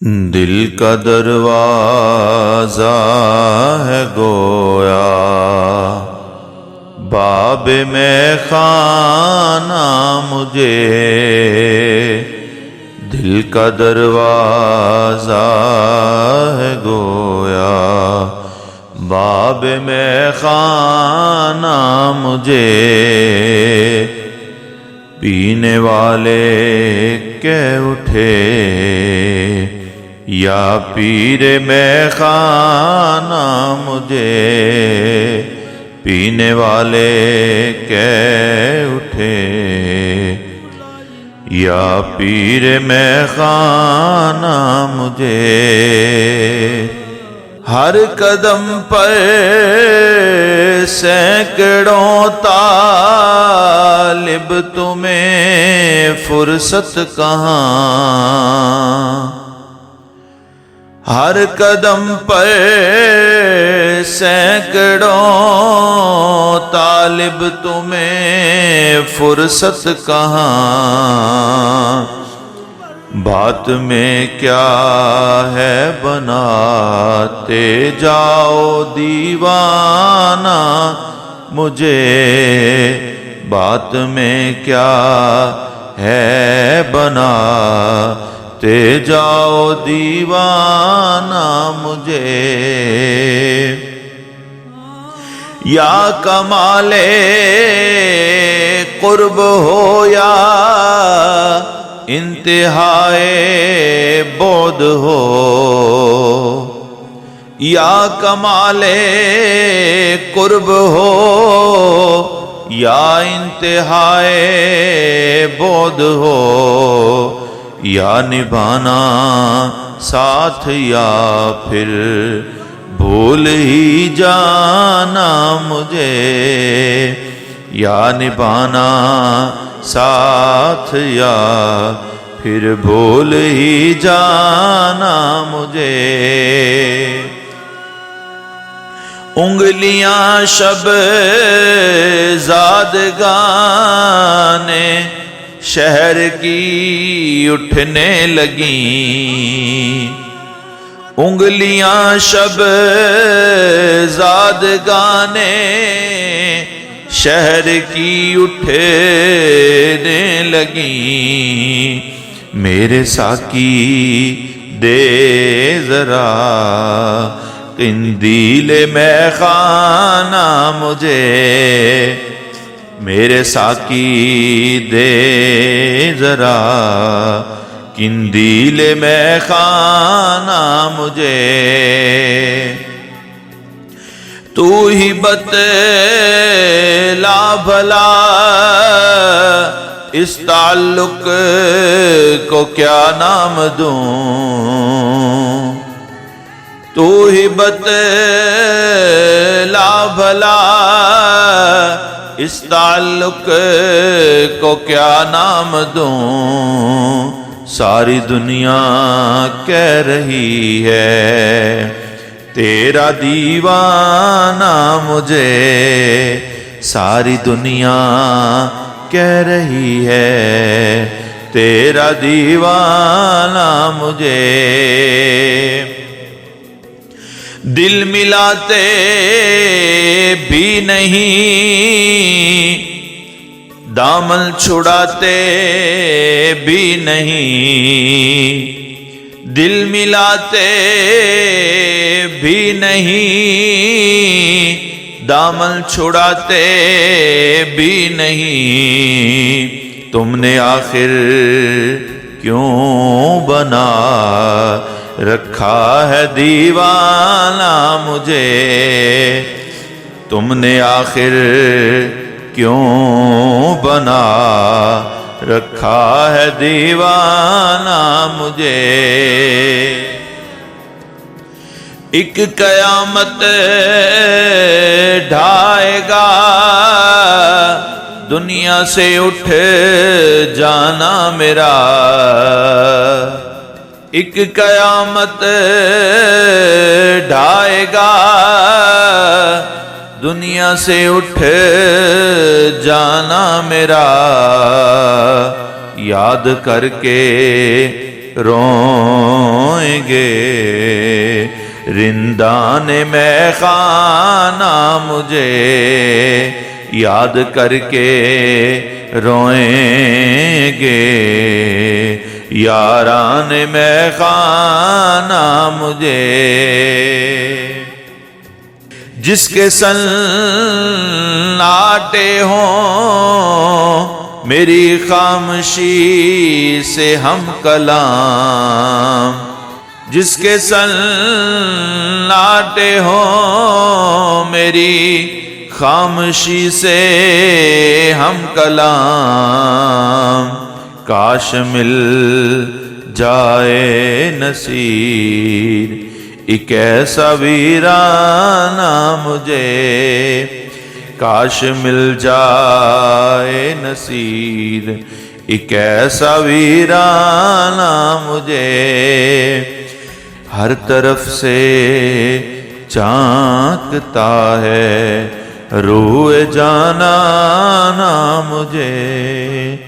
دل کا دروازہ ہے گویا باب میں خانہ مجھے، دل کا دروازہ ہے گویا باب میں خانہ مجھے، پینے والے کہہ اٹھے یا پیر میں خانہ مجھے، پینے والے کہہ اٹھے یا پیر میں خانہ مجھے، ہر قدم پر سینکڑوں طالب تمہیں فرصت کہاں، ہر قدم پر سینکڑوں طالب تمہیں فرصت کہاں، بات میں کیا ہے بناتے جاؤ دیوانہ مجھے، بات میں کیا ہے بناتے جاؤ دیوانہ مجھے، یا کمال قرب ہو یا انتہائے بعد ہو، یا کمال قرب ہو یا انتہائے بعد ہو، یا نبھانا ساتھ یا پھر بھول ہی جانا مجھے، یا نبھانا ساتھ یا پھر بھول ہی جانا مجھے، انگلیاں شب زادگان شہر کی اٹھنے لگیں، انگلیاں شب زادگان شہر کی اٹھنے لگیں، میرے ساقی دے ذرا قندیل میں خانہ مجھے، میرے ساقی دے ذرا قندیل میں خانہ مجھے، تو ہی بتلا بھلا اس تعلق کو کیا نام دوں، تو ہی بتلا بھلا اس تعلق کو کیا نام دوں، ساری دنیا کہہ رہی ہے تیرا دیوانہ مجھے، ساری دنیا کہہ رہی ہے تیرا دیوانہ مجھے، دل ملاتے بھی نہیں دامن چھڑاتے بھی نہیں، دل ملاتے بھی نہیں دامن چھڑاتے بھی نہیں، تم نے آخر کیوں بنا رکھا ہے دیوانہ مجھے، تم نے آخر کیوں بنا رکھا ہے دیوانہ مجھے، ایک قیامت ڈھائے گا دنیا سے اٹھ جانا میرا، ایک قیامت ڈھائے گا دنیا سے اٹھ جانا میرا، یاد کر کے روئیں گے رندان میں خانہ مجھے یاد کر کے روئیں گے یاران میں خانہ مجھے جس کے سناٹے ہوں میری خاموشی سے ہم کلام جس کے سناٹے ہوں میری خاموشی سے ہم کلام کاش مل جائے نصیر ایک ایسا ویرانہ مجھے کاش مل جائے نصیر ایک ایسا ویرانہ مجھے ہر طرف سے چاکتا ہے روئے جانا مجھے